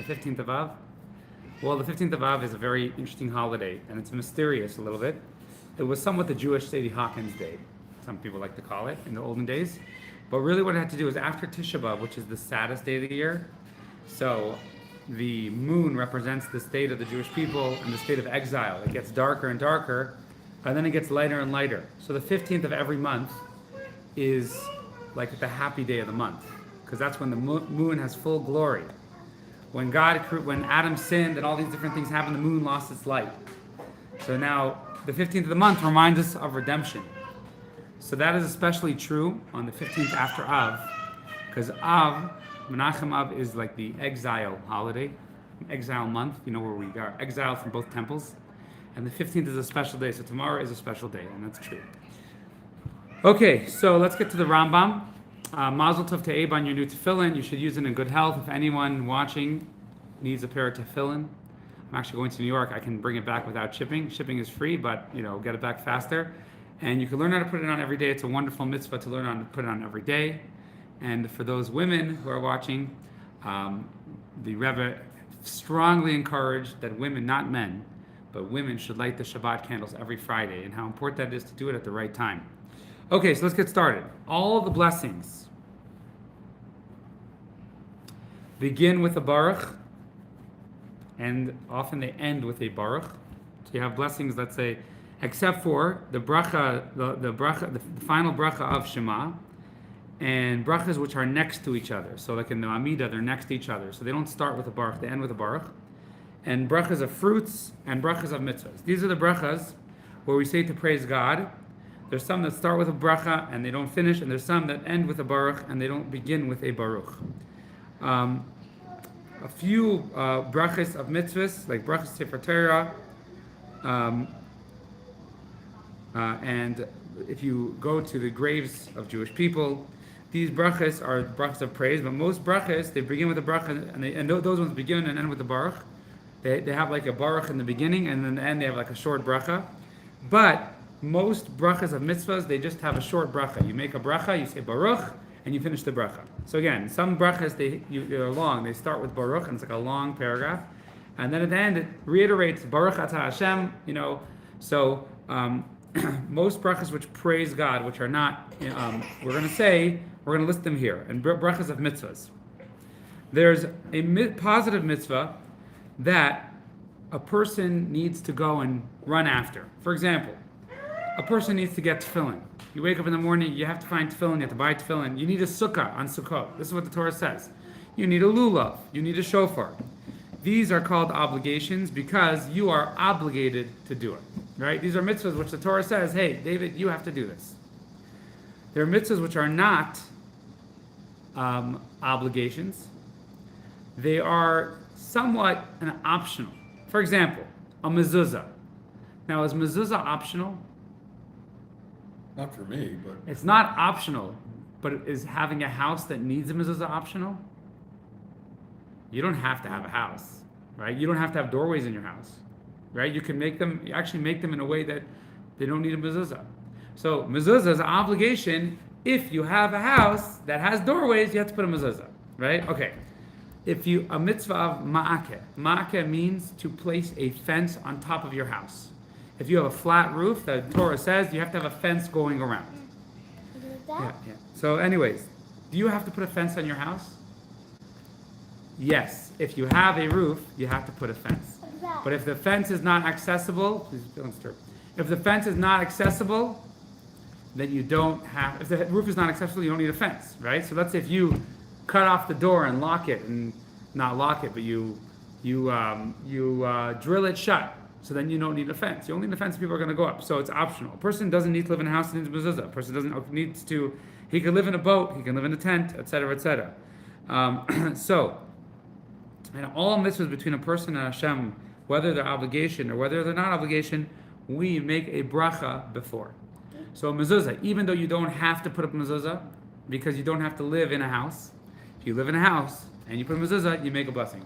15th of Av? Well, the 15th of Av is a very interesting holiday, and it's mysterious a little bit. It was somewhat the Jewish Sadie Hawkins Day, some people like to call it, in the olden days. But really what it had to do is after Tisha B'Av, which is the saddest day of the year, so the moon represents the state of the Jewish people and the state of exile. It gets darker and darker, and then it gets lighter and lighter. So the 15th of every month is like the happy day of the month, because that's when the moon has full glory. When Adam sinned and all these different things happened, the moon lost its light. So now the 15th of the month reminds us of redemption. So that is especially true on the 15th after Av, because Av, Menachem Av, is like the exile holiday, exile month, where we are exiled from both temples. And the 15th is a special day, so tomorrow is a special day, and that's true. Okay, so let's get to the Rambam. Mazel tov to Abe on your new tefillin. You should use it in good health. If anyone watching needs a pair of tefillin, I'm actually going to New York. I can bring it back without shipping. Shipping is free, but get it back faster. And you can learn how to put it on every day. It's a wonderful mitzvah to learn how to put it on every day. And for those women who are watching, the Rebbe strongly encouraged that women, not men, but women should light the Shabbat candles every Friday, and how important that is to do it at the right time. Okay, so let's get started. All the blessings begin with a baruch, and often they end with a baruch. So you have blessings, let's say, except for the bracha, the final bracha of Shema, and brachas which are next to each other. So like in the Amidah, they're next to each other. So they don't start with a baruch, they end with a baruch. And brachas of fruits and brachas of mitzvahs. These are the brachas where we say to praise God. There's some that start with a bracha and they don't finish, and there's some that end with a baruch and they don't begin with a baruch. A few brachas of mitzvahs, like brachas Sefer Torah, and if you go to the graves of Jewish people, these brachas are brachas of praise, but most brachas, they begin with a bracha, and those ones begin and end with a baruch. They have like a baruch in the beginning, and in the end they have like a short bracha. But most brachas of mitzvahs, they just have a short bracha. You make a bracha, you say baruch, and you finish the bracha. So again, some brachas, they're long. They start with baruch, and it's like a long paragraph. And then at the end, it reiterates baruch atah Hashem, So most brachas which praise God, which are not, we're going to list them here. And brachas of mitzvahs. There's a positive mitzvah that a person needs to go and run after. For example, a person needs to get tefillin. You wake up in the morning, you have to find tefillin, you have to buy tefillin. You need a sukkah on Sukkot. This is what the Torah says. You need a lulav. You need a shofar. These are called obligations because you are obligated to do it. Right? These are mitzvahs which the Torah says, hey, David, you have to do this. There are mitzvahs which are not obligations. They are somewhat an optional. For example, a mezuzah. Now, is mezuzah optional? Not for me, but... It's not optional, but is having a house that needs a mezuzah optional? You don't have to have a house, right? You don't have to have doorways in your house, right? You actually make them in a way that they don't need a mezuzah. So mezuzah is an obligation. If you have a house that has doorways, you have to put a mezuzah, right? Okay. A mitzvah of maaker. Maaker means to place a fence on top of your house. If you have a flat roof, the Torah says you have to have a fence going around. Yeah. So anyways, do you have to put a fence on your house? Yes. If you have a roof, you have to put a fence. But if the fence is not accessible, please don't disturb. If the fence is not accessible, then you don't have, if the roof is not accessible, you don't need a fence, right? So let's say if you cut off the door and lock it, and not lock it, but you drill it shut, so then you don't need a fence. You only need a fence if people are going to go up. So it's optional. A person doesn't need to live in a house that needs a mezuzah. A person he can live in a boat, he can live in a tent, etc., etc. And all mitzvahs between a person and Hashem, whether they're obligation or whether they're not obligation, we make a bracha before. So a mezuzah, even though you don't have to put up a mezuzah, because you don't have to live in a house, if you live in a house and you put a mezuzah, you make a blessing.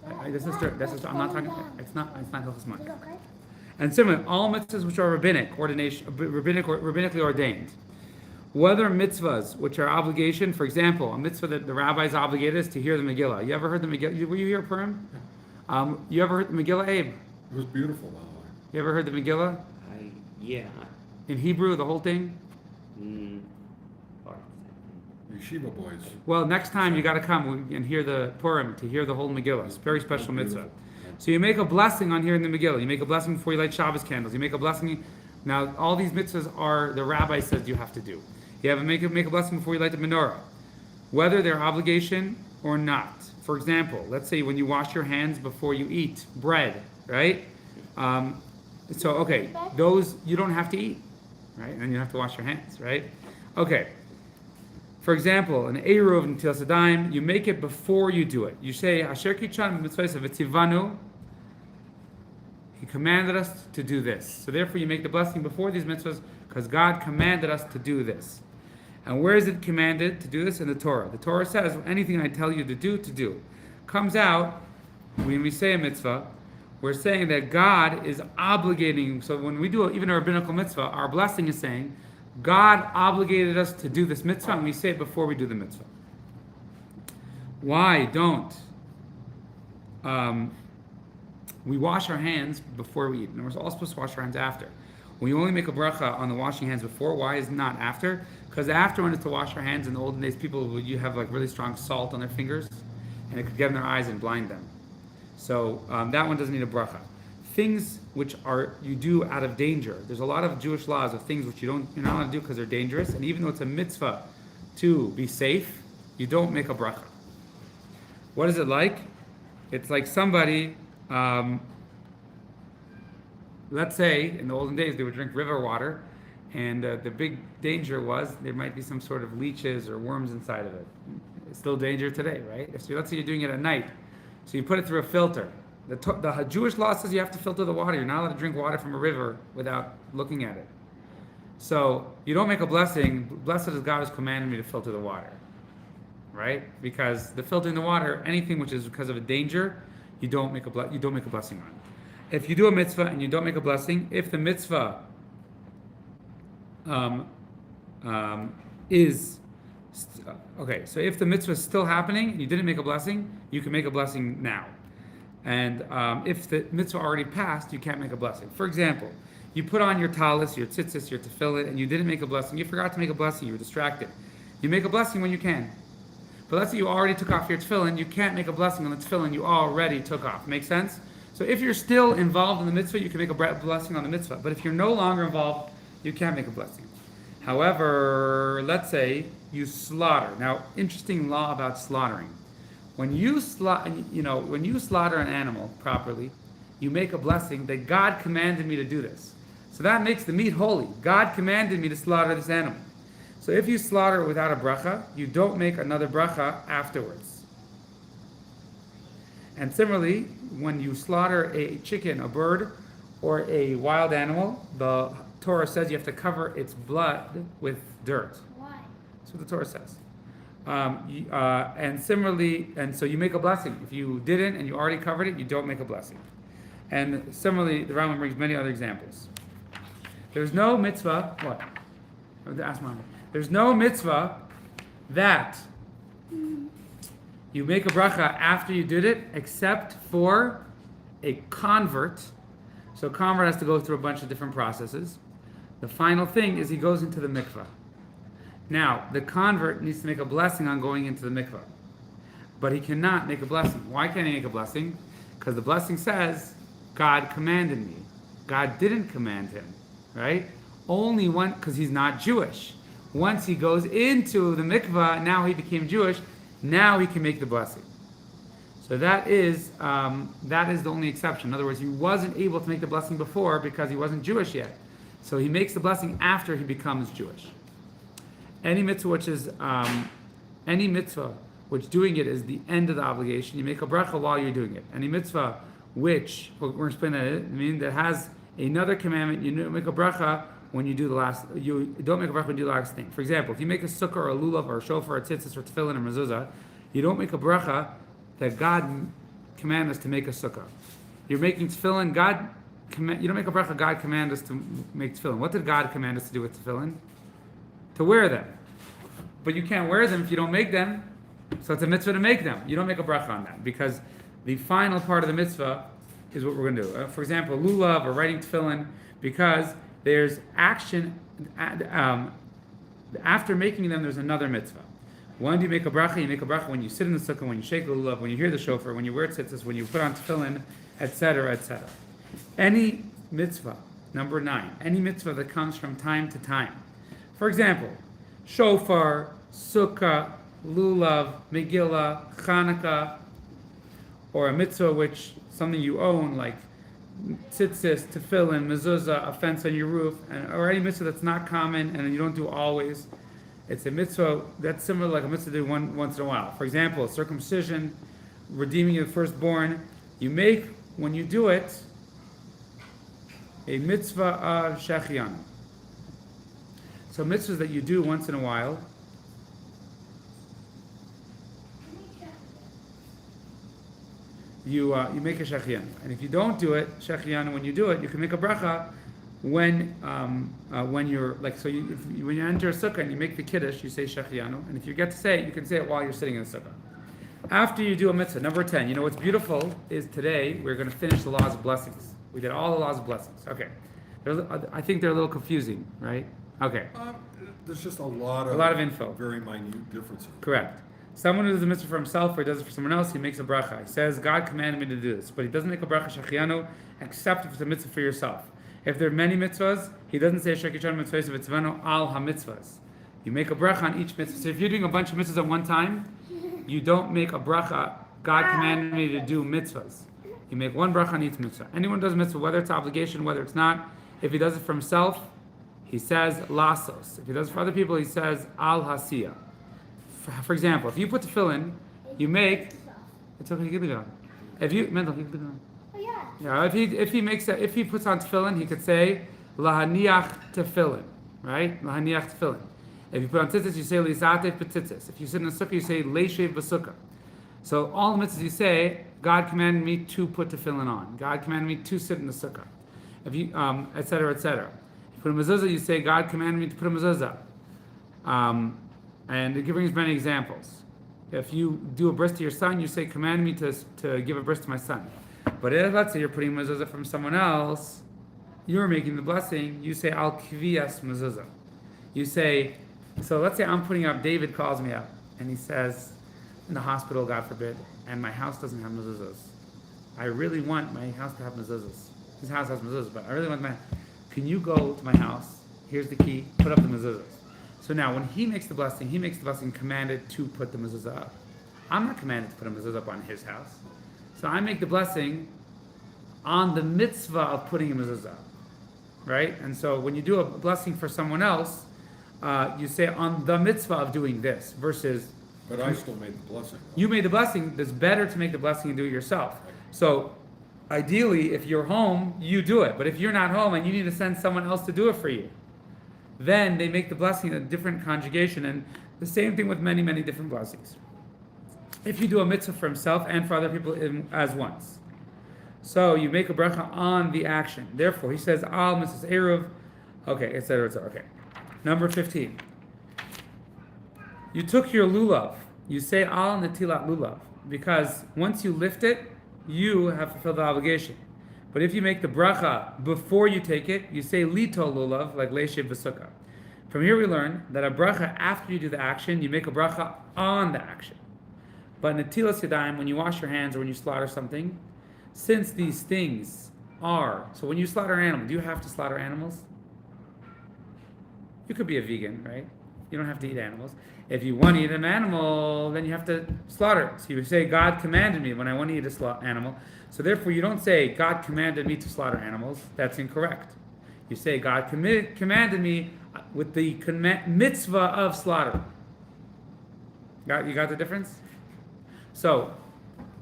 I'm not talking. It's not Hilchos Money. And similarly, all mitzvahs which are rabbinically ordained. Whether mitzvahs, which are obligation, for example, a mitzvah that the rabbis obligated is to hear the Megillah. You ever heard the Megillah? Were you here, Purim? You ever heard the Megillah, Abe? It was beautiful, by the way. You ever heard the Megillah? Yeah. In Hebrew, the whole thing? Mm, or- Yeshiva boys. Well, next time you got to come and hear the Purim, to hear the whole Megillah. It's a very special mitzvah. So you make a blessing on hearing the Megillah. You make a blessing before you light Shabbos candles. You make a blessing. Now, all these mitzvahs are, the rabbi says you have to do. You have to make a blessing before you light the menorah, whether they're obligation or not. For example, let's say when you wash your hands before you eat bread, right? Okay, those you don't have to eat, right? And you have to wash your hands, right? Okay. For example, an Eruv and Netilas Yadayim, you make it before you do it. You say, Asher Kichan Mitzvah V'Tzivanu, He commanded us to do this. So therefore you make the blessing before these mitzvahs because God commanded us to do this. And where is it commanded to do this? In the Torah. The Torah says, anything I tell you to do. Comes out, when we say a mitzvah, we're saying that God is obligating. So when we do even a rabbinical mitzvah, our blessing is saying, God obligated us to do this mitzvah, and we say it before we do the mitzvah. Why don't we wash our hands before we eat? And we're all supposed to wash our hands after. We only make a bracha on the washing hands before. Why is it not after? Because after when it's to wash our hands in the olden days, people you have like really strong salt on their fingers, and it could get in their eyes and blind them. So that one doesn't need a bracha. Things which are you do out of danger. There's a lot of Jewish laws of things which you're not allowed to do because they're dangerous. And even though it's a mitzvah to be safe, you don't make a bracha. What is it like? It's like somebody, let's say in the olden days they would drink river water, and the big danger was there might be some sort of leeches or worms inside of it. It's still danger today, right? So let's say you're doing it at night. So you put it through a filter. The Jewish law says you have to filter the water. You're not allowed to drink water from a river without looking at it. So you don't make a blessing. Blessed is God has commanded me to filter the water, right? Because the filtering the water, anything which is because of a danger, you don't make a blessing on. If you do a mitzvah and you don't make a blessing, if the mitzvah so if the mitzvah is still happening and you didn't make a blessing, you can make a blessing now. And if the mitzvah already passed, you can't make a blessing. For example, you put on your talis, your tzitzis, your tefillin, and you didn't make a blessing. You forgot to make a blessing. You were distracted. You make a blessing when you can. But let's say you already took off your tefillin. You can't make a blessing on the tefillin you already took off. Make sense? So if you're still involved in the mitzvah, you can make a blessing on the mitzvah. But if you're no longer involved, you can't make a blessing. However, let's say you slaughter. Now, interesting law about slaughtering. When you slaughter an animal properly, you make a blessing that God commanded me to do this. So that makes the meat holy. God commanded me to slaughter this animal. So if you slaughter it without a bracha, you don't make another bracha afterwards. And similarly, when you slaughter a chicken, a bird, or a wild animal, the Torah says you have to cover its blood with dirt. Why? That's what the Torah says. And similarly, and so you make a blessing. If you didn't and you already covered it, you don't make a blessing. And similarly, the Rambam brings many other examples. There's no mitzvah. What? I have to ask Mom. There's no mitzvah that you make a bracha after you did it, except for a convert. So a convert has to go through a bunch of different processes. The final thing is he goes into the mikvah. Now, the convert needs to make a blessing on going into the mikvah. But he cannot make a blessing. Why can't he make a blessing? Because the blessing says, God commanded me. God didn't command him, right? Only one, because he's not Jewish. Once he goes into the mikvah, now he became Jewish, now he can make the blessing. So that is the only exception. In other words, he wasn't able to make the blessing before because he wasn't Jewish yet. So he makes the blessing after he becomes Jewish. Any mitzvah which doing it is the end of the obligation, you make a bracha while you're doing it. Any mitzvah which, we're going to explain that, that has another commandment, you don't make a bracha when you do the last, you don't make a bracha when you do the last thing. For example, if you make a sukkah or a lulav or a shofar or a tzitzis or tefillin or mezuzah, you don't make a bracha that God commanded us to make a sukkah. You're making tefillin, you don't make a bracha God commanded us to make tefillin. What did God command us to do with tefillin? to wear them. But you can't wear them if you don't make them. So it's a mitzvah to make them. You don't make a bracha on that because the final part of the mitzvah is what we're going to do. For example, lulav or writing tefillin, because there's action. After making them, there's another mitzvah. When do you make a bracha? You make a bracha when you sit in the sukkah, when you shake the lulav, when you hear the shofar, when you wear tzitzis, when you put on tefillin, etc., etc. Any mitzvah, number 9, any mitzvah that comes from time to time. For example, shofar, sukkah, lulav, Megillah, Chanukah, or a mitzvah which something you own like tzitzis, tefillin, mezuzah, a fence on your roof, or any mitzvah that's not common and you don't do always. It's a mitzvah that's similar like a mitzvah to do once in a while. For example, circumcision, redeeming your firstborn. You make, when you do it, a mitzvah of shechianu. So mitzvahs that you do once in a while. You make a shechianu, and if you don't do it, shechianu, when you do it, you can make a bracha when you're like when you enter a sukkah and you make the kiddush, you say shechianu, and if you get to say it, you can say it while you're sitting in the sukkah. After you do a mitzvah, number 10. You know what's beautiful is today we're going to finish the laws of blessings. We did all the laws of blessings. Okay, I think they're a little confusing, right? Okay. There's just a lot of info. Very minute differences. Correct. Someone who does a mitzvah for himself or does it for someone else, he makes a bracha. He says, God commanded me to do this. But he doesn't make a bracha shechianu, except if it's a mitzvah for yourself. If there are many mitzvahs, he doesn't say shechianu mitzvahs v'tzvanu al ha-mitzvahs. You make a bracha on each mitzvah. So if you're doing a bunch of mitzvahs at one time, you don't make a bracha, God commanded me to do mitzvahs. You make one bracha on each mitzvah. Anyone does a mitzvah, whether it's obligation, whether it's not. If he does it for himself, he says lasos. If he does it for other people, he says al hasiyah. For example, if you put tefillin, you make. It's okay. You can leave it on. If you Mendel, you can leave it on. Oh, Yeah. If he puts on tefillin, he could say lahaniach tefillin, right? Lahaniach tefillin. If you put on tzitzis, you say lizatev b'tzitzis. If you sit in a sukkah, you say leishev b'sukkah. So all the mitzvahs you say, God commanded me to put tefillin on. God commanded me to sit in the sukkah. If you, etc., etc. You put a mezuzah, you say, God commanded me to put a mezuzah. And it brings many examples. If you do a bris to your son, you say, command me to give a bris to my son. But if, let's say you're putting mezuzah from someone else, you're making the blessing, you say, al kviyas mezuzah. You say, so let's say I'm putting up, David calls me up, and he says, in the hospital, God forbid, and my house doesn't have mezuzahs. I really want my house to have mezuzahs. His house has mezuzahs, but I really want can you go to my house, here's the key, put up the mezuzahs. So now, when he makes the blessing commanded to put the mezuzah up. I'm not commanded to put a mezuzah up on his house. So I make the blessing on the mitzvah of putting a mezuzah up, right? And so when you do a blessing for someone else, you say on the mitzvah of doing this versus. But I still made the blessing. You made the blessing. It's better to make the blessing and do it yourself. So ideally, if you're home, you do it. But if you're not home and you need to send someone else to do it for you, then they make the blessing a different conjugation, and the same thing with many, many different blessings. If you do a mitzvah for himself and for other people as once. So you make a bracha on the action. Therefore, he says, al mitzvahs eruv, okay, etc., etc., okay. Number 15. You took your lulav. You say al netilat lulav, because once you lift it, you have fulfilled the obligation. But if you make the bracha before you take it, you say lito lulav, like leishev v'sukkah. From here we learn that a bracha after you do the action, you make a bracha on the action. But netilas yadayim, when you wash your hands or when you slaughter something, since these things are, so when you slaughter an animal, do you have to slaughter animals? You could be a vegan, right? You don't have to eat animals. If you want to eat an animal, then you have to slaughter it. So you say, God commanded me when I want to eat an animal. So therefore, you don't say, God commanded me to slaughter animals. That's incorrect. You say, God commanded me with the mitzvah of slaughter. You got the difference? So,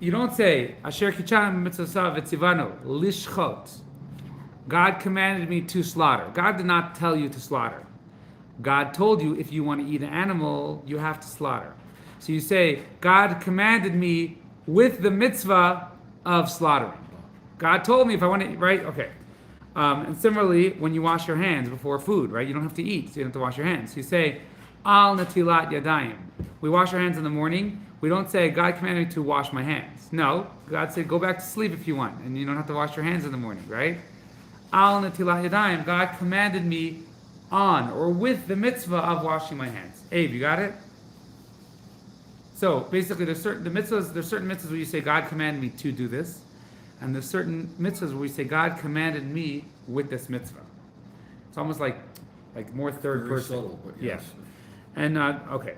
you don't say, Asher kichan mitzvah v'tzivanu, lishchot. God commanded me to slaughter. God did not tell you to slaughter. God told you if you want to eat an animal, you have to slaughter. So you say, God commanded me with the mitzvah of slaughtering. God told me if I want to eat, right? Okay. And similarly, when you wash your hands before food, right? You don't have to eat, so you don't have to wash your hands. So you say, Al natilat yadayim. We wash our hands in the morning. We don't say, God commanded me to wash my hands. No, God said, go back to sleep if you want, and you don't have to wash your hands in the morning, right? Al natilat yadayim. God commanded me on or with the mitzvah of washing my hands. Abe, you got it? So basically, there's certain mitzvahs where you say, God commanded me to do this, and there's certain mitzvahs where we say, God commanded me with this mitzvah. It's almost like more third Very person. subtle, but yes. Yeah. And okay.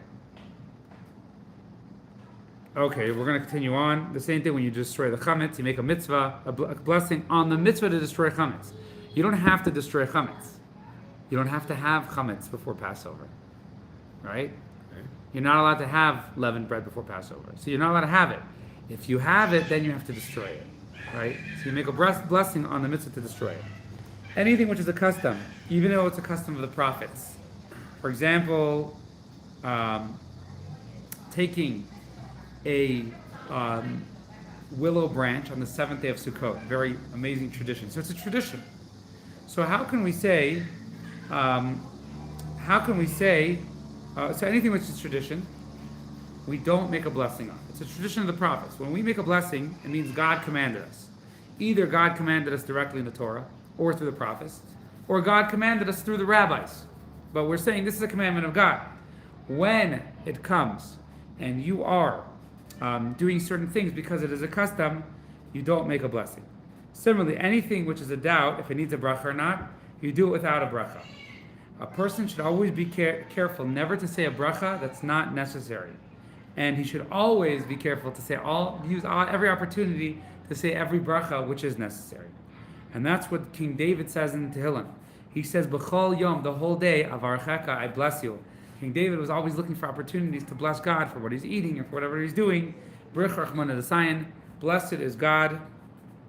Okay, we're going to continue on. The same thing when you destroy the chametz, you make a mitzvah, a blessing on the mitzvah to destroy chametz. You don't have to destroy chametz. You don't have to have chametz before Passover, right? Okay. You're not allowed to have leavened bread before Passover. So you're not allowed to have it. If you have it, then you have to destroy it, right? So you make a blessing on the mitzvah to destroy it. Anything which is a custom, even though it's a custom of the prophets. For example, taking a willow branch on the 7th day of Sukkot. Very amazing tradition. So it's a tradition. So how can we say, so anything which is tradition, we don't make a blessing on. It's a tradition of the prophets. When we make a blessing, it means God commanded us. Either God commanded us directly in the Torah, or through the prophets, or God commanded us through the rabbis. But we're saying this is a commandment of God. When it comes and you are doing certain things because it is a custom, you don't make a blessing. Similarly, anything which is a doubt, if it needs a bracha or not, you do it without a bracha. A person should always be careful never to say a bracha that's not necessary. And he should always be careful to use every opportunity to say every bracha which is necessary. And that's what King David says in Tehillim. He says, B'chol yom, the whole day, avarchecha, I bless you. King David was always looking for opportunities to bless God for what he's eating or for whatever he's doing. Baruch Rachman Adasayan, blessed is God.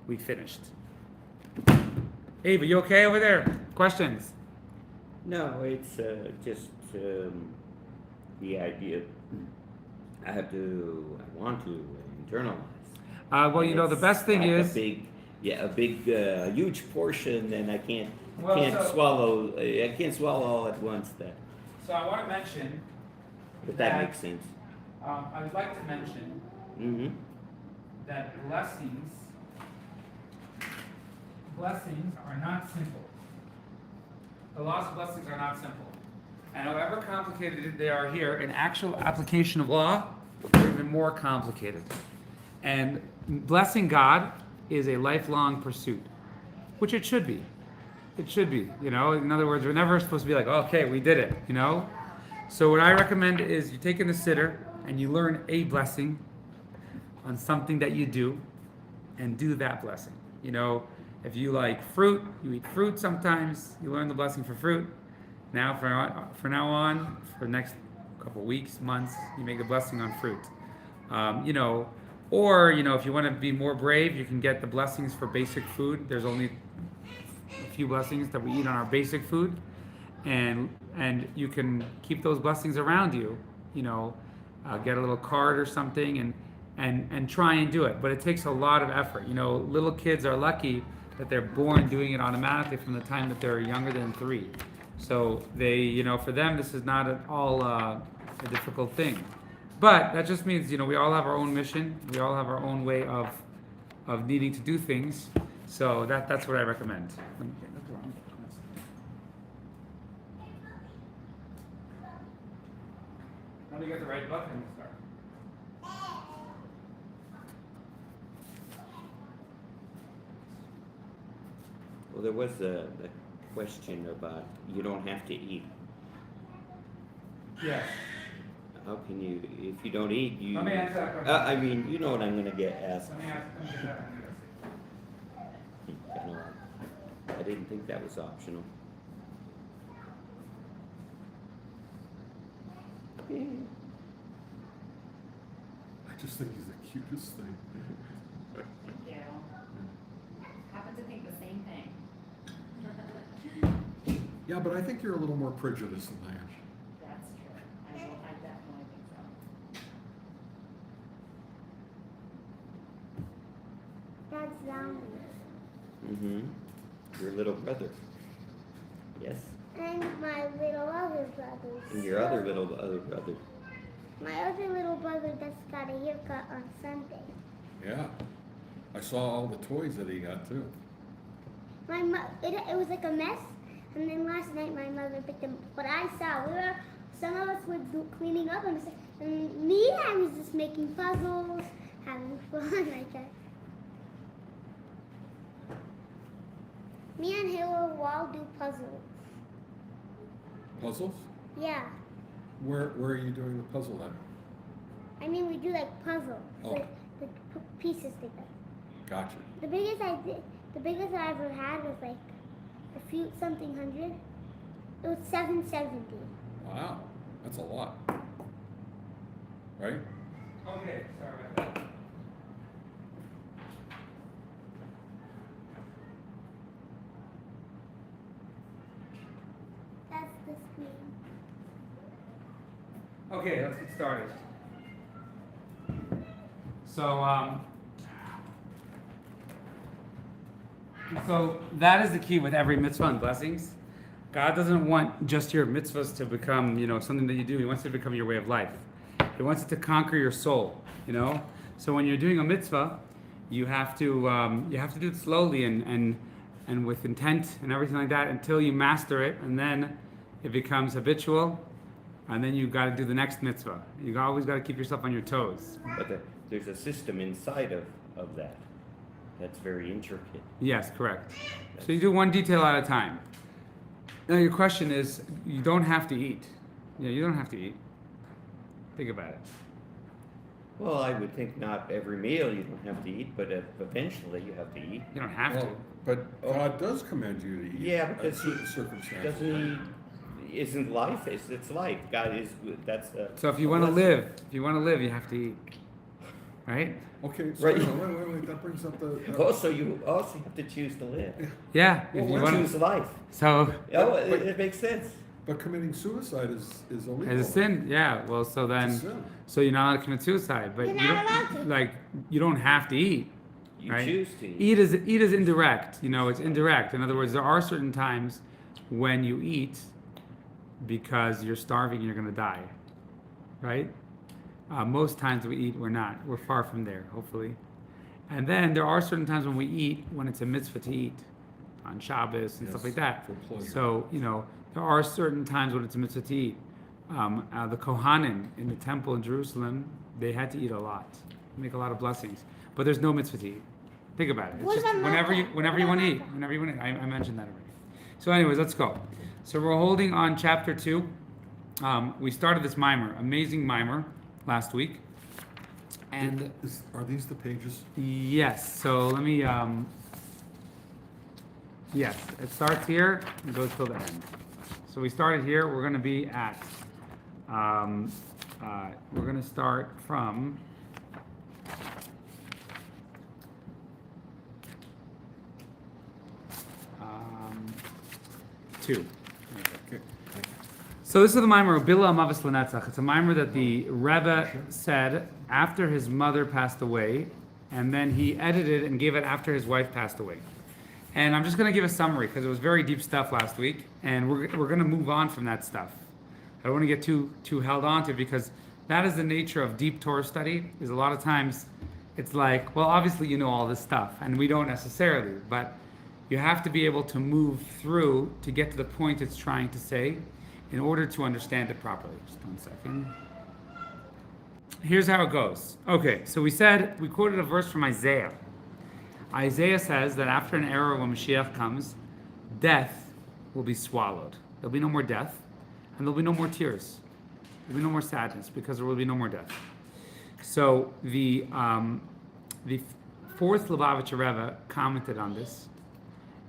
We finished. Ava, you okay over there? Questions? No, it's just the idea. I want to internalize. Well, you know, the best thing like is... a huge portion, and I can't swallow. I can't swallow all at once. So I want to mention... But that makes sense. I would like to mention that blessings are not simple. The laws of blessings are not simple. And however complicated they are here, in actual application of law, they're even more complicated. And blessing God is a lifelong pursuit, which it should be. It should be, you know. In other words, we're never supposed to be like, okay, we did it, you know. So what I recommend is you take in the sitter and you learn a blessing on something that you do, and do that blessing. You know, if you like fruit, you eat fruit sometimes, you learn the blessing for fruit. Now, for now on, for the next couple weeks, months, you make the blessing on fruit. You know, or, you know, if you want to be more brave, you can get the blessings for basic food. There's only a few blessings that we eat on our basic food, and you can keep those blessings around you. You know, get a little card or something, and try and do it. But it takes a lot of effort. You know, little kids are lucky that they're born doing it automatically from the time that they're younger than 3. So they, you know, for them, this is not at all a difficult thing. But that just means, you know, we all have our own mission. We all have our own way of needing to do things. So that's what I recommend. Let me get the right button and start. Well, there was a question about you don't have to eat. Yes. How can you, if you don't eat, you... Let me answer that question. I mean, you know what I'm going to get asked. Let me get that. I didn't think that was optional. I just think he's the cutest thing. Thank you. Happen to think the same thing. Yeah, but I think you're a little more prejudiced than I am. That's true. I definitely think so. That's zombie. Mm-hmm. Your little brother. Yes. And my little other brothers. And your other brother. My other little brother just got a haircut on Sunday. Yeah. I saw all the toys that he got too. It was like a mess, and then last night my mother picked them. What I saw, some of us were cleaning up, and me, I was just making puzzles, having fun like that. Me and Halo will all do puzzles. Puzzles? Yeah. Where are you doing the puzzle at? I mean, we do like puzzles, Oh. like pieces together. Gotcha. The biggest I ever had was like a few something hundred. It was 770. Wow. That's a lot. Right? Okay, sorry about that. That's the screen. Okay, let's get started. So that is the key with every mitzvah and blessings. God doesn't want just your mitzvahs to become, something that you do. He wants it to become your way of life. He wants it to conquer your soul, So when you're doing a mitzvah, you have to do it slowly and with intent and everything like that until you master it, and then it becomes habitual, and then you got to do the next mitzvah. You always got to keep yourself on your toes. But there's a system inside of that that's very intricate. Yes, correct. So you do one detail at a time. Now your question is, you don't have to eat. Yeah, you don't have to eat. Think about it. Well, I would think not every meal you don't have to eat, but eventually you have to eat. You don't have Well, to. but God does command you to eat. Yeah, at because certain circumstances. Doesn't he? Isn't life? It's life. God is. That's the. So if you want to live, you have to eat. Right? Okay, so Right. wait. That brings up the. Also, you also have to choose to live. Yeah. If Well, you or want choose life. So Oh, but- it makes sense. But committing suicide is illegal. as a sin, yeah. Well, so then, It's a sin. so you're not allowed to commit suicide, but You're you not don't allowed to. like you don't have to eat. You Right. choose to eat. Eat is indirect. It's indirect. In other words, there are certain times when you eat because you're starving and you're going to die, right? Most times we eat, we're not. We're far from there, hopefully. And then there are certain times when we eat when it's a mitzvah to eat, on Shabbos and stuff Yes, like that. for pleasure. So there are certain times when it's a mitzvah to eat. The Kohanim in the temple in Jerusalem, they had to eat a lot, make a lot of blessings. But there's no mitzvah to eat. Think about it. It's What just about whenever you matzah? whenever you What want to about eat, whenever you want to. I mentioned that already. So, anyways, let's go. So we're holding on chapter 2. We started this maamer, amazing maamer, last week, and Are these the pages? yes. So let me. Yes, it starts here and goes till the end. So we started here. We're going to be at. We're going to start from. 2. Okay. So this is the maamer of Bila Amavis Lenetzach. It's a maamer that the Rebbe said after his mother passed away, and then he edited and gave it after his wife passed away. And I'm just going to give a summary because it was very deep stuff last week, and we're going to move on from that stuff. I don't want to get too held on to it because that is the nature of deep Torah study. Is a lot of times it's like, well, obviously you know all this stuff, and we don't necessarily, but you have to be able to move through to get to the point it's trying to say in order to understand it properly. Just 1 second. Here's how it goes. Okay, so we quoted a verse from Isaiah. Isaiah says that after an era when Mashiach comes, death will be swallowed. There'll be no more death, and there'll be no more tears. There'll be no more sadness because there will be no more death. So the fourth Lubavitcher Rebbe commented on this,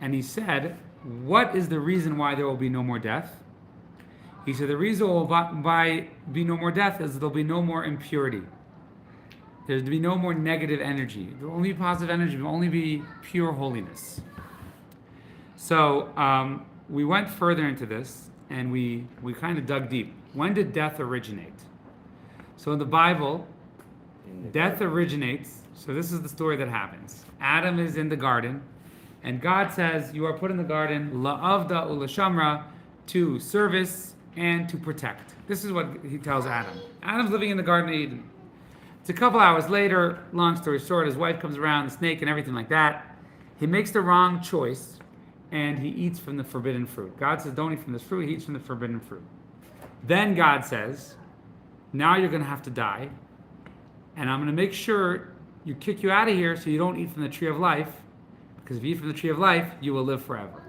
and he said, what is the reason why there will be no more death? He said, the reason why be no more death is there'll be no more impurity. There'll be no more negative energy. There will only be positive energy. There will only be pure holiness. So we went further into this, and we kind of dug deep. When did death originate? So in the Bible, death originates. So this is the story that happens. Adam is in the garden, And God says, you are put in the garden, la'avda u'lashamra, to service and to protect. This is what he tells Adam. Adam's living in the Garden of Eden. It's a couple hours later, long story short, his wife comes around, the snake and everything like that. He makes the wrong choice, and he eats from the forbidden fruit. God says, don't eat from this fruit. He eats from the forbidden fruit. Then God says, now you're going to have to die, and I'm going to make sure you kick you out of here so you don't eat from the tree of life, because if you eat from the tree of life, you will live forever.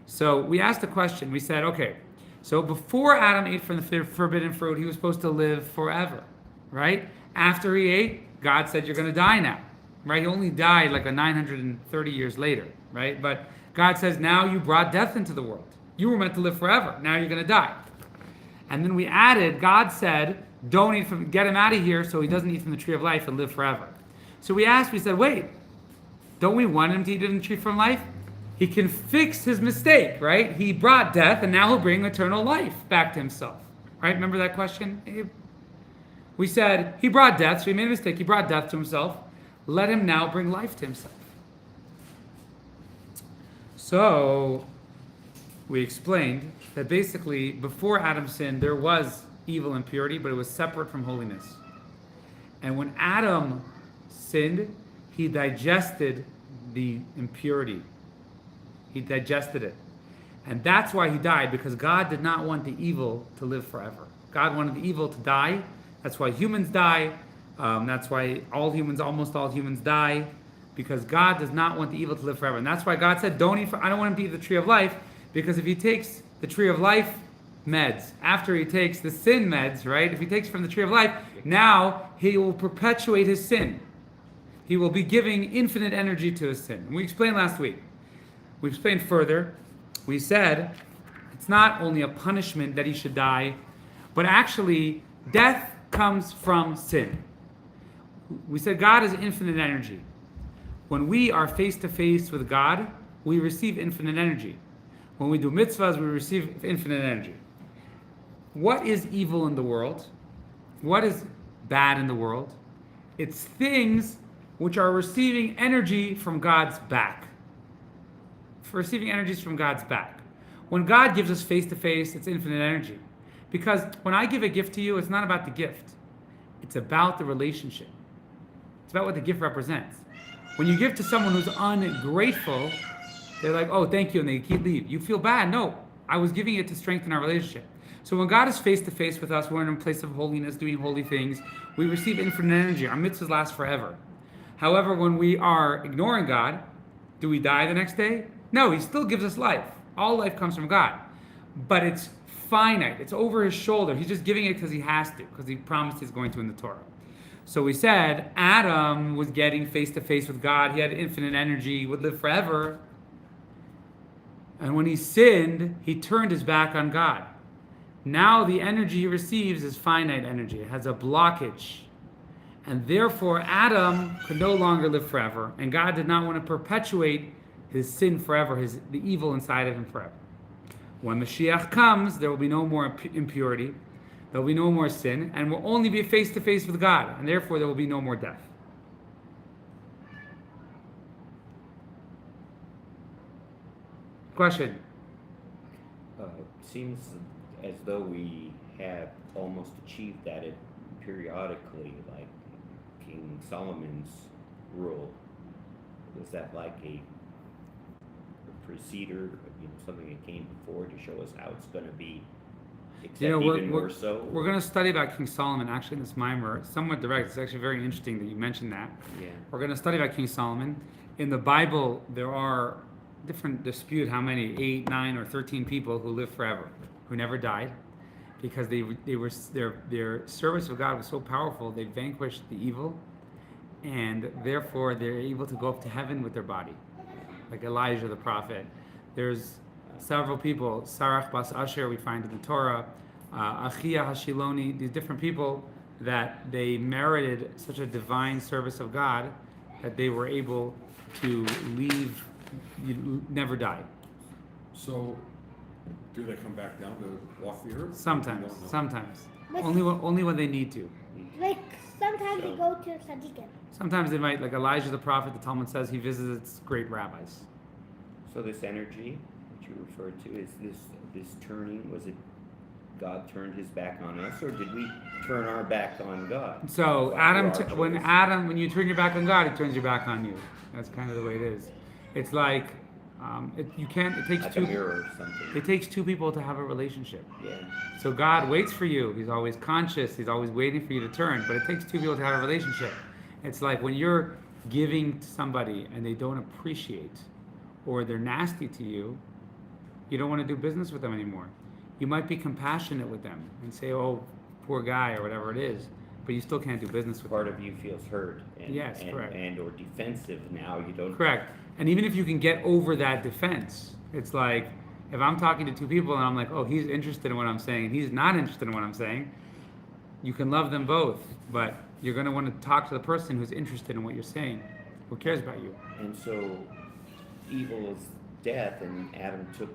So we asked a question. We said, okay, so before Adam ate from the forbidden fruit, he was supposed to live forever, right? After he ate, God said, you're going to die now, right? He only died like 930 years later, right? But God says, now you brought death into the world. You were meant to live forever. Now you're going to die. And then we added, God said, don't eat from, get him out of here so he doesn't eat from the tree of life and live forever. So we said, wait, don't we want him to eat from the tree from life? He can fix his mistake, right? He brought death, and now he'll bring eternal life back to himself, right? Remember that question, Abe? We said, he brought death, so he made a mistake. He brought death to himself. Let him now bring life to himself. So we explained that basically, before Adam sinned, there was evil and purity, but it was separate from holiness. And when Adam sinned, he digested the impurity. He digested it. And that's why he died, because God did not want the evil to live forever. God wanted the evil to die. That's why humans die. That's why almost all humans die, because God does not want the evil to live forever. And that's why God said, I don't want him to eat the tree of life, because if he takes the tree of life meds, after he takes the sin meds, right? If he takes from the tree of life, now he will perpetuate his sin. He will be giving infinite energy to his sin. And we explained last week. We explained further. We said it's not only a punishment that he should die, but actually death comes from sin. We said God is infinite energy. When we are face to face with God, we receive infinite energy. When we do mitzvahs, we receive infinite energy. What is evil in the world? What is bad in the world? It's things which are receiving energy from God's back. Receiving energies from God's back. When God gives us face to face, it's infinite energy. Because when I give a gift to you, it's not about the gift. It's about the relationship. It's about what the gift represents. When you give to someone who's ungrateful, they're like, oh, thank you, and they leave. You feel bad. No, I was giving it to strengthen our relationship. So when God is face to face with us, we're in a place of holiness, doing holy things, we receive infinite energy. Our mitzvahs last forever. However, when we are ignoring God, do we die the next day? No, he still gives us life. All life comes from God. But it's finite. It's over his shoulder. He's just giving it because he has to, because he promised he's going to in the Torah. So we said Adam was getting face to face with God. He had infinite energy. He would live forever. And when he sinned, he turned his back on God. Now the energy he receives is finite energy. It has a blockage. And therefore, Adam could no longer live forever. And God did not want to perpetuate his sin forever, the evil inside of him forever. When Mashiach comes, there will be no more impurity, there will be no more sin, and we'll only be face to face with God, and therefore there will be no more death. Question? Seems as though we have almost achieved that periodically, like King Solomon's rule. Was that like a preceder, something that came before to show us how it's going to be, except even more so? We're going to study about King Solomon, actually, in this maamer, somewhat direct. It's actually very interesting that you mentioned that. Yeah. We're going to study about King Solomon. In the Bible, there are different dispute how many, 8, 9, or 13 people who lived forever, who never died, because their service of God was so powerful, they vanquished the evil, and therefore they're able to go up to heaven with their body. Like Elijah the prophet. There's several people, Sarach bas Asher we find in the Torah, Achia Hashiloni, these different people that they merited such a divine service of God that they were able to never die. So, do they come back down to walk the earth? Sometimes. But- Only when they need to. Like sometimes they go to Sadiqim. Sometimes they might, like Elijah the prophet, the Talmud says he visits great rabbis. So this energy that you referred to is this turning. Was it God turned his back on us, or did we turn our back on God? So Through our choice. when you turn your back on God, he turns your back on you. That's kind of the way it is. It's like you can't. It takes Like a two. mirror or something. It takes two people to have a relationship. Yeah. So God waits for you. He's always conscious. He's always waiting for you to turn. But it takes two people to have a relationship. It's like when you're giving to somebody and they don't appreciate, or they're nasty to you, you don't want to do business with them anymore. You might be compassionate with them and say, "Oh, poor guy," or whatever it is, but you still can't do business with Part them. of you feels hurt Yes, correct. and or defensive now. You don't. Correct. And even if you can get over that defense, it's like if I'm talking to two people and I'm like, "Oh, he's interested in what I'm saying, and he's not interested in what I'm saying," you can love them both, but you're going to want to talk to the person who's interested in what you're saying, who cares about you. And so, evil is death, and Adam took,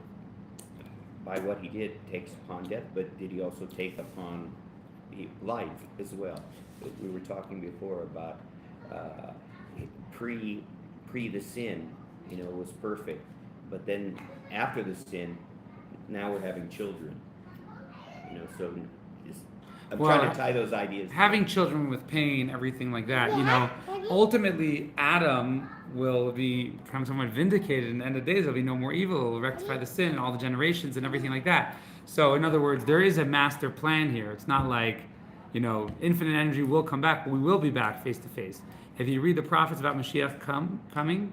by what he did, takes upon death, but did he also take upon life as well? We were talking before about pre the sin, was perfect, but then after the sin, now we're having children. So I'm trying to tie those ideas. Having children with pain, everything like that, ultimately Adam will become somewhat vindicated, and at the end of the days there'll be no more evil. It will rectify the sin, all the generations and everything like that. So in other words, there is a master plan here. It's not like, infinite energy will come back, but we will be back face to face. If you read the prophets about Mashiach coming,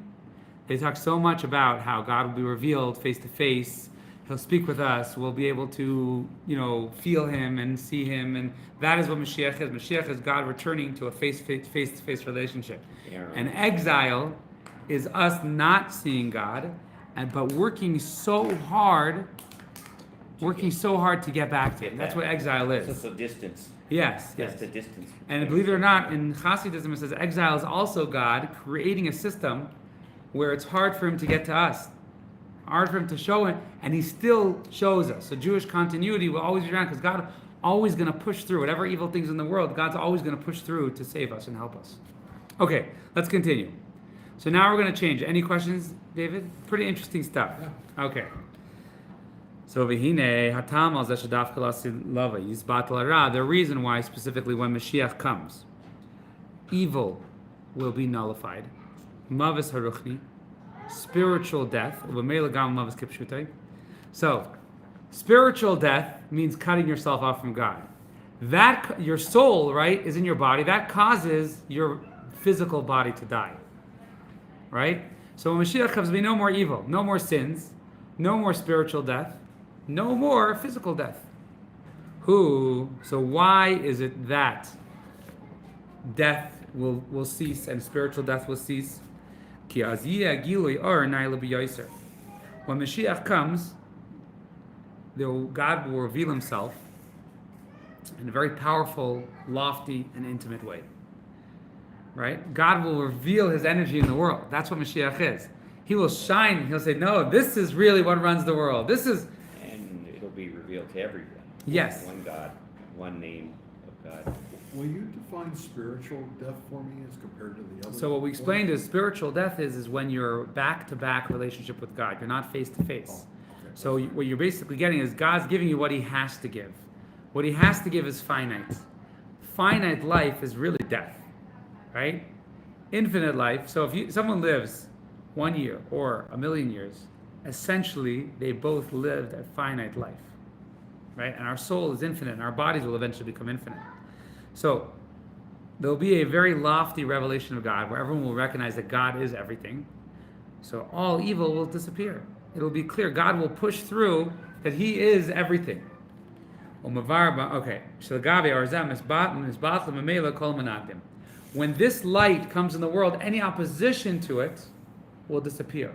they talk so much about how God will be revealed face to face. He'll speak with us. We'll be able to, feel him and see him, and that is what Mashiach is. Mashiach is God returning to a face-to-face relationship. Yeah. And exile is us not seeing God, but working so hard to get back to him. That's what exile So is. it's a distance. Yes, That's yes. the distance. And believe it or not, in Hasidism it says exile is also God creating a system where it's hard for him to get to us. Hard for him to show it, and he still shows us. So Jewish continuity will always be around because God always going to push through whatever evil things in the world. God's always going to push through to save us and help us. Okay, let's continue. So now we're going to change. Any questions, David? Pretty interesting stuff. Yeah. Okay. So v'hinei hatam al zeh shedafka la'asid lava yizbat l'ra. The reason why specifically when Mashiach comes, evil will be nullified. Mavis haruchni. Spiritual death. So, spiritual death means cutting yourself off from God. That your soul, right, is in your body. That causes your physical body to die. Right? So when Mashiach comes, there'll be no more evil, no more sins, no more spiritual death, no more physical death. So why is it that death will cease and spiritual death will cease? When Mashiach comes, God will reveal himself in a very powerful, lofty, and intimate way. Right? God will reveal his energy in the world. That's what Mashiach is. He will shine. He'll say, no, this is really what runs the world. And it'll be revealed to everyone. Yes. One God, one name of God. Will you define spiritual death for me as compared to the other? So what we explained is spiritual death is when you're back-to-back relationship with God. You're not face-to-face. Okay. So what you're basically getting is God's giving you what he has to give. What he has to give is finite. Finite life is really death, right? Infinite life. So if someone lives 1 year or 1,000,000 years, essentially they both lived a finite life, right? And our soul is infinite, and our bodies will eventually become infinite. So there'll be a very lofty revelation of God where everyone will recognize that God is everything. So all evil will disappear. It'll be clear. God will push through that he is everything. Okay. When this light comes in the world, any opposition to it will disappear.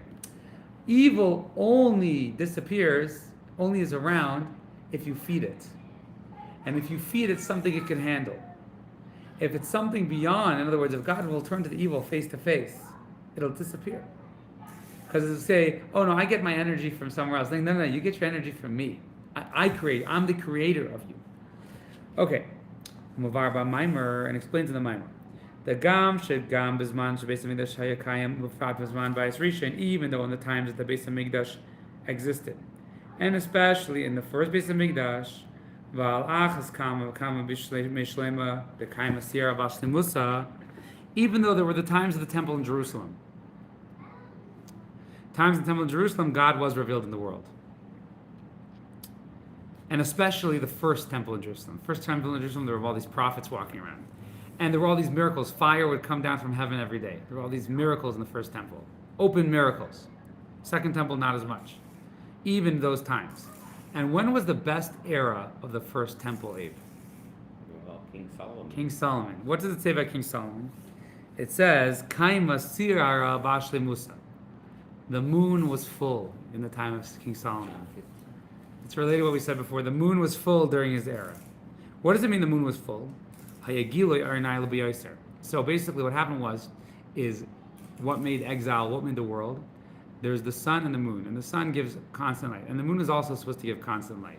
Evil only disappears, only is around if you feed it. And if you feed it something it can handle. If it's something beyond, in other words, if God will turn to the evil face to face, it'll disappear. Because it'll say, oh no, I get my energy from somewhere else. Like, no, you get your energy from me. I create, I'm the creator of you. Okay. Maamer, and explain to the maamer. The gam should gam bizman shebeis hamikdash hayakayim ufat bizman bayis rishon, even though in the times that the Beis Hamikdash existed, and especially in the first Beis Hamikdash, val achas kama mishlema the kaima sierra vashlimusa, even though there were the times of the temple in Jerusalem. Times in the temple in Jerusalem, God was revealed in the world. And especially the first temple in Jerusalem. First temple in Jerusalem, there were all these prophets walking around. And there were all these miracles. Fire would come down from heaven every day. There were all these miracles in the first temple. Open miracles. Second temple, not as much. Even those times. And when was the best era of the first temple, Abe? Well, King Solomon. King Solomon. What does it say about King Solomon? It says, Kaima sirara bashli Musa. The moon was full in the time of King Solomon. It's related to what we said before. The moon was full during his era. What does it mean the moon was full? So basically what happened is what made exile, what made the world? There's the sun and the moon. And the sun gives constant light. And the moon is also supposed to give constant light.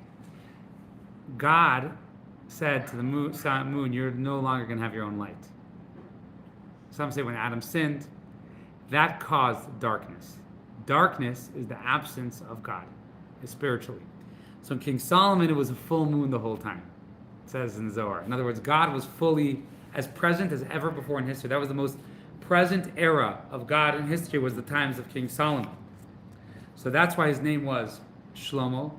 God said to the moon, you're no longer going to have your own light. Some say when Adam sinned, that caused darkness. Darkness is the absence of God, spiritually. So in King Solomon, it was a full moon the whole time. It says in the Zohar. In other words, God was fully as present as ever before in history. That was the most present era of God in history, was the times of King Solomon. So that's why his name was Shlomo,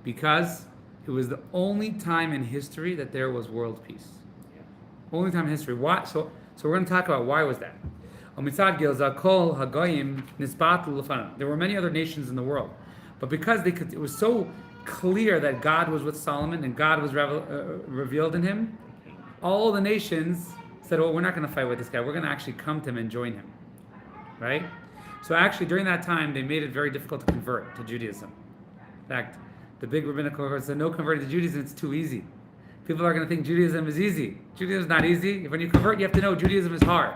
because it was the only time in history that there was world peace. Yeah. Only time in history. Why? So we're going to talk about why was that. There were many other nations in the world, but because it was so clear that God was with Solomon and God was revealed in him, all the nations said, well, we're not going to fight with this guy. We're going to actually come to him and join him. Right? So actually, during that time, they made it very difficult to convert to Judaism. In fact, the big rabbinical cohort said, no, converting to Judaism, it's too easy. People are going to think Judaism is easy. Judaism is not easy. When you convert, you have to know Judaism is hard.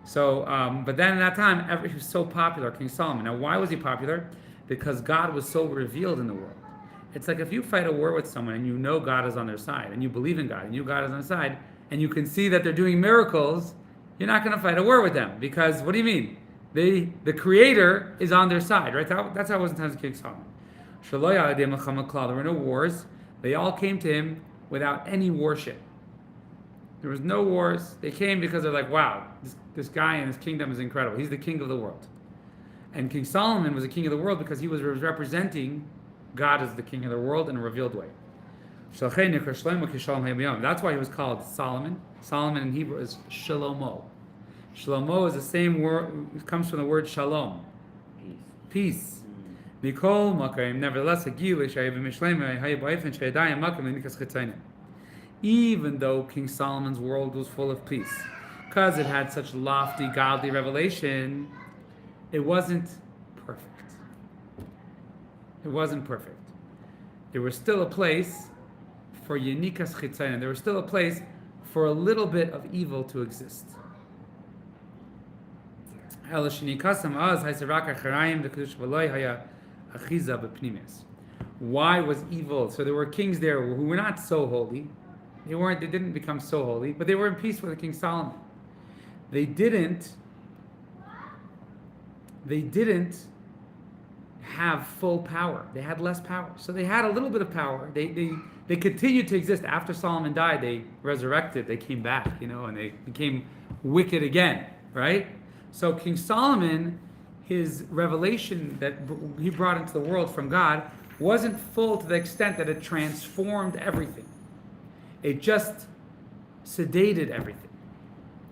So, but then at that time, he was so popular, King Solomon. Now, why was he popular? Because God was so revealed in the world. It's like if you fight a war with someone and you know God is on their side, and you believe in God, and you God is on their side, and you can see that they're doing miracles, you're not going to fight a war with them. Because, what do you mean? The Creator is on their side, right? That's how it was in times of King Solomon. There were no wars. They all came to him without any worship. There was no wars. They came because they're like, wow, this guy and his kingdom is incredible. He's the king of the world. And King Solomon was the king of the world because he was representing God as the king of the world in a revealed way. That's why he was called Solomon. Solomon in Hebrew is Shalomo. Shalomo is the same word, it comes from the word shalom. Peace. Nevertheless, even though King Solomon's world was full of peace, because it had such lofty, godly revelation, it wasn't perfect. It wasn't perfect. There was still a place for Yenikas Chitzayin. There was still a place for a little bit of evil to exist. Why was evil? So there were kings there who were not so holy. They didn't become so holy, but they were in peace with King Solomon. They didn't have full power. They had less power. So they had a little bit of power. They continued to exist. After Solomon died, they resurrected, they came back, and they became wicked again, right? So King Solomon, his revelation that he brought into the world from God wasn't full to the extent that it transformed everything. It just sedated everything.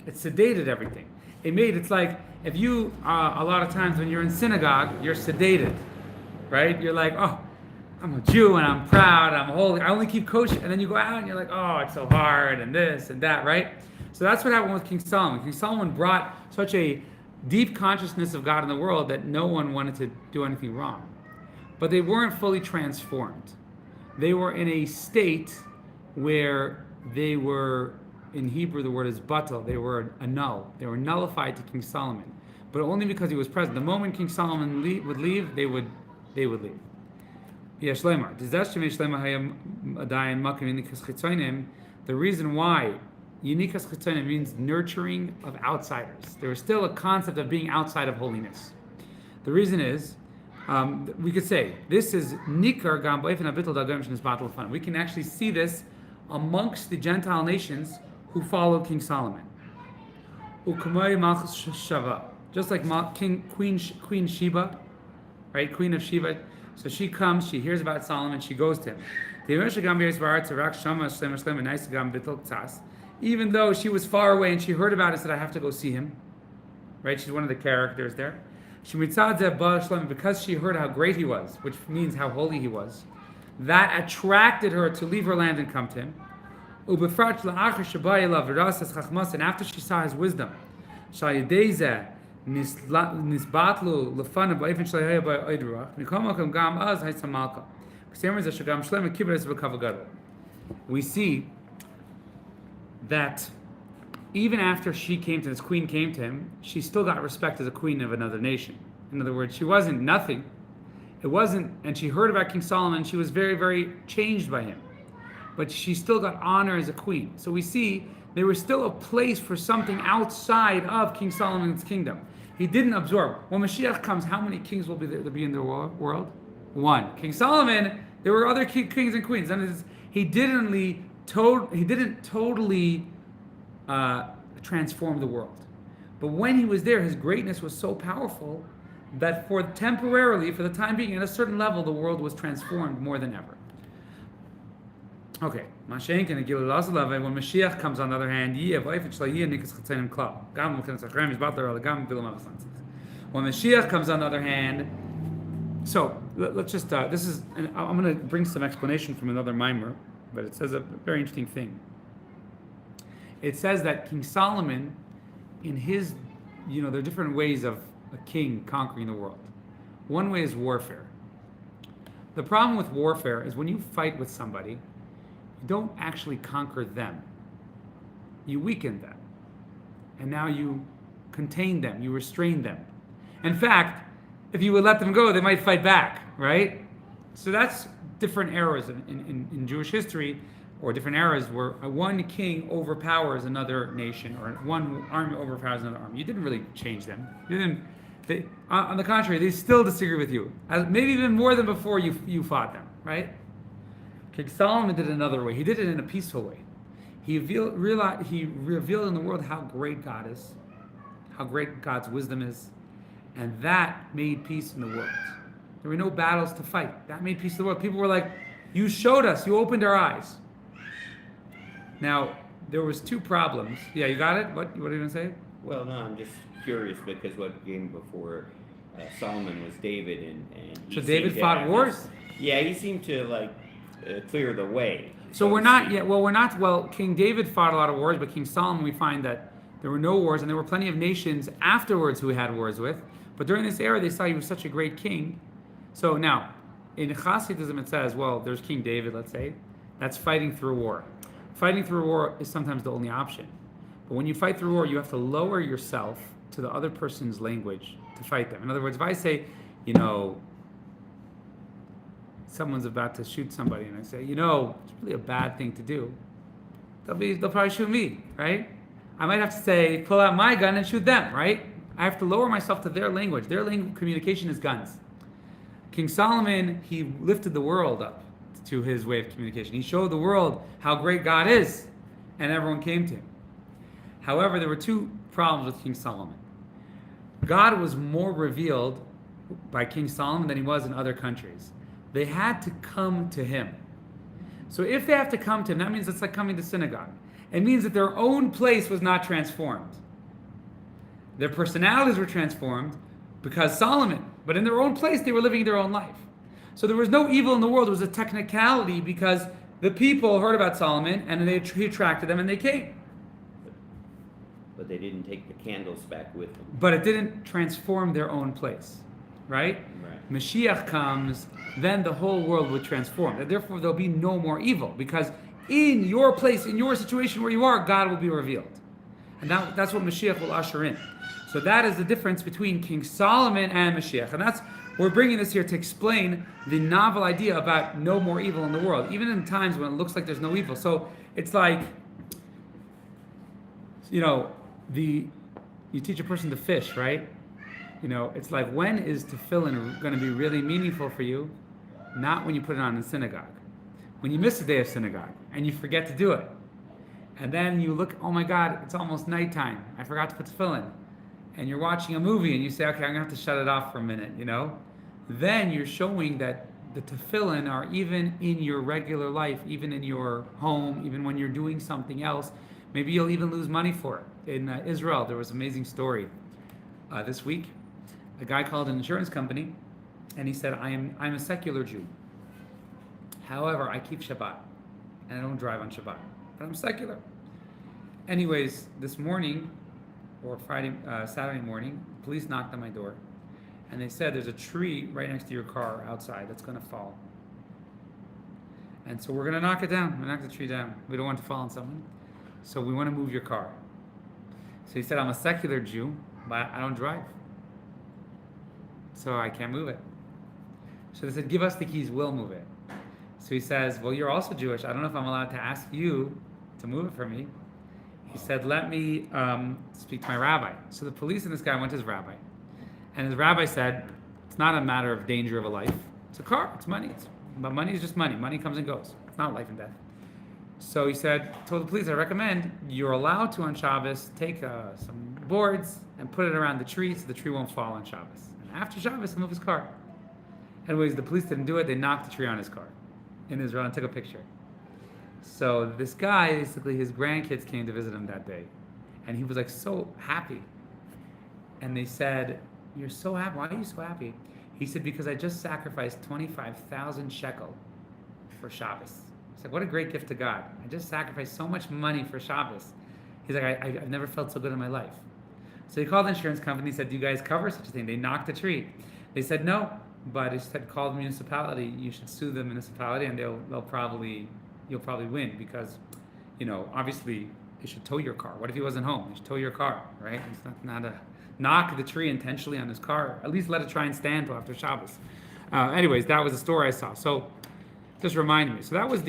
It sedated everything. It's like if you, a lot of times when you're in synagogue, you're sedated, right? You're like, oh, I'm a Jew and I'm proud, I'm holy, I only keep kosher. And then you go out and you're like, oh, it's so hard and this and that, right? So that's what happened with King Solomon. King Solomon brought such a deep consciousness of God in the world that no one wanted to do anything wrong. But they weren't fully transformed. They were in a state where they were, in Hebrew the word is batal, they were annul. They were nullified to King Solomon. But only because he was present. The moment King Solomon would leave, they would leave. The reason why Unikas Chitzonim means nurturing of outsiders. There is still a concept of being outside of holiness. The reason is, we could say, this is Nikar Gam B'Ofen HaBittul Dagam Shenis Batel Lefanav. We can actually see this amongst the Gentile nations who followed King Solomon. U'Kamei Malchus Shava. Just like Queen Sheba, right? Queen of Sheba. So she comes, she hears about Solomon, she goes to him. Even though she was far away and she heard about it, said, I have to go see him. Right? She's one of the characters there. Because she heard how great he was, which means how holy he was, that attracted her to leave her land and come to him. And after she saw his wisdom, we see that even after she came to this queen came to him, she still got respect as a queen of another nation. In other words, she wasn't nothing. It wasn't, and she heard about King Solomon, she was very, very changed by him. But she still got honor as a queen. So we see there was still a place for something outside of King Solomon's kingdom. He didn't absorb. When Mashiach comes, how many kings will be in the world? One. King Solomon, there were other kings and queens. And he didn't totally transform the world. But when he was there, his greatness was so powerful that for the time being, at a certain level, the world was transformed more than ever. Okay, when Mashiach comes, on the other hand, when Mashiach comes, on the other hand, so let's just, I'm going to bring some explanation from another maamer, but it says a very interesting thing. It says that King Solomon, in his, there are different ways of a king conquering the world. One way is warfare. The problem with warfare is when you fight with somebody, you don't actually conquer them. You weaken them. And now you contain them, you restrain them. In fact, if you would let them go, they might fight back, right? So that's different eras in Jewish history, or different eras where one king overpowers another nation, or one army overpowers another army. You didn't really change them. On the contrary, they still disagree with you, maybe even more than before you fought them, right? King Solomon did it another way. He did it in a peaceful way. He revealed in the world how great God is, how great God's wisdom is, and that made peace in the world. There were no battles to fight. That made peace in the world. People were like, you showed us, you opened our eyes. Now, there was two problems. Yeah, you got it? What are you going to say? Well, no, I'm just curious because what came before Solomon was David, and he so David seemed to fought have wars? Yeah, he seemed to clear the way. So we're not yet. Well, King David fought a lot of wars, but King Solomon, we find that there were no wars, and there were plenty of nations afterwards who he had wars with. But during this era, they saw he was such a great king. So now, in Hasidism, it says, well, there's King David, let's say, that's fighting through war. Fighting through war is sometimes the only option. But when you fight through war, you have to lower yourself to the other person's language to fight them. In other words, if I say, someone's about to shoot somebody, and I say, it's really a bad thing to do, they'll probably shoot me, right? I might have to say, pull out my gun and shoot them, right? I have to lower myself to their language. Their communication is guns. King Solomon, he lifted the world up to his way of communication. He showed the world how great God is, and everyone came to him. However, there were two problems with King Solomon. God was more revealed by King Solomon than he was in other countries. They had to come to him. So if they have to come to him, that means it's like coming to synagogue. It means that their own place was not transformed. Their personalities were transformed because Solomon, but in their own place, they were living their own life. So there was no evil in the world. It was a technicality because the people heard about Solomon and he attracted them and they came. But they didn't take the candles back with them. But it didn't transform their own place, right? Right. Mashiach comes, then the whole world would transform. And therefore, there'll be no more evil because in your place, in your situation where you are, God will be revealed. And that's what Mashiach will usher in. So that is the difference between King Solomon and Mashiach. And we're bringing this here to explain the novel idea about no more evil in the world, even in times when it looks like there's no evil. So it's like, you know, you teach a person to fish, right? You know, it's like, when is tefillin going to be really meaningful for you? Not when you put it on in synagogue. When you miss a day of synagogue and you forget to do it. And then you look, oh my God, it's almost nighttime. I forgot to put tefillin. And you're watching a movie and you say, okay, I'm going to have to shut it off for a minute, you know? Then you're showing that the tefillin are even in your regular life, even in your home, even when you're doing something else. Maybe you'll even lose money for it. In Israel, there was an amazing story this week. A guy called an insurance company and he said, I'm a secular Jew. However, I keep Shabbat and I don't drive on Shabbat, but I'm secular. Anyways, this morning, or Saturday morning, police knocked on my door and they said there's a tree right next to your car outside that's going to fall. And so we're going to knock it down. We knock the tree down. We don't want it to fall on someone. So we want to move your car. So he said, I'm a secular Jew, but I don't drive. So I can't move it. So they said, give us the keys, we'll move it. So he says, well, you're also Jewish. I don't know if I'm allowed to ask you to move it for me. He said, let me speak to my rabbi. So the police and this guy went to his rabbi. And his rabbi said, it's not a matter of danger of a life. It's a car, it's money. But money is just money. Money comes and goes. It's not life and death. So he said, told the police, I recommend you're allowed to on Shabbos take some boards and put it around the tree so the tree won't fall on Shabbos. And after Shabbos, he'll move his car. Anyways, the police didn't do it. They knocked the tree on his car in Israel and took a picture. So this guy, basically, his grandkids came to visit him that day. And he was like so happy. And they said, you're so happy. Why are you so happy? He said, because I just sacrificed 25,000 shekel for Shabbos. He's like, what a great gift to God. I just sacrificed so much money for Shabbos. He's like, I've never felt so good in my life. So he called the insurance company and said, do you guys cover such a thing? They knocked the tree. They said, no, but he said, call the municipality. You should sue the municipality and you'll probably win because, you know, obviously they should tow your car. What if he wasn't home? They should tow your car, right? It's not a knock the tree intentionally on his car. At least let it try and stand till after Shabbos. Anyways, that was the story I saw. So just reminded me. So that was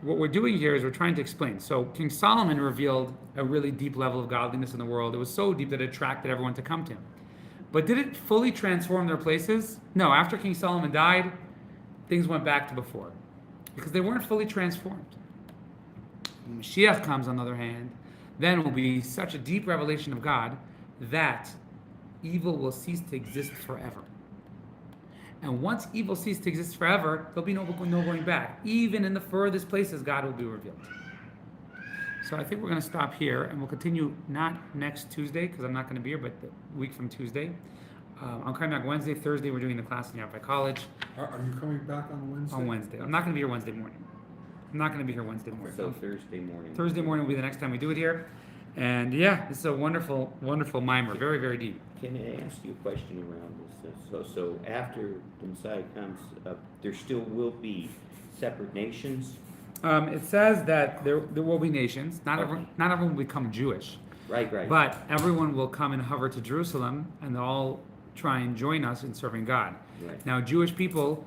what we're doing here is we're trying to explain. So King Solomon revealed a really deep level of godliness in the world. It was so deep that it attracted everyone to come to him. But did it fully transform their places? No, after King Solomon died, things went back to before. Because they weren't fully transformed. When Mashiach comes, on the other hand, then will be such a deep revelation of God that evil will cease to exist forever. And once evil ceases to exist forever, there'll be no going back. Even in the furthest places, God will be revealed. So I think we're going to stop here, and we'll continue not next Tuesday, because I'm not going to be here, but the week from Tuesday. I'm coming back Wednesday. Thursday, we're doing the class in Yavapai College. Are you coming back on Wednesday? On Wednesday. I'm not going to be here Wednesday morning. So Thursday morning. Thursday morning will be the next time we do it here. And yeah, this is a wonderful, wonderful maamer. Very, very deep. Can I ask you a question around this? So after the Messiah comes, there still will be separate nations? It says that there will be nations. Not Okay. everyone will become Jewish. Right. But everyone will come and hover to Jerusalem, and they'll all try and join us in serving God. Right. Now, Jewish people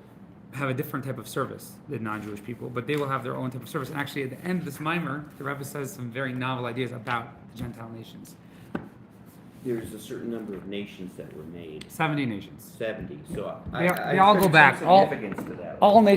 have a different type of service than non-Jewish people, but they will have their own type of service. And actually, at the end of this maamer, the Rebbe says some very novel ideas about the Gentile nations. There's a certain number of nations that were made. 70 nations. 70. So They all go back. Significance to that. All nations.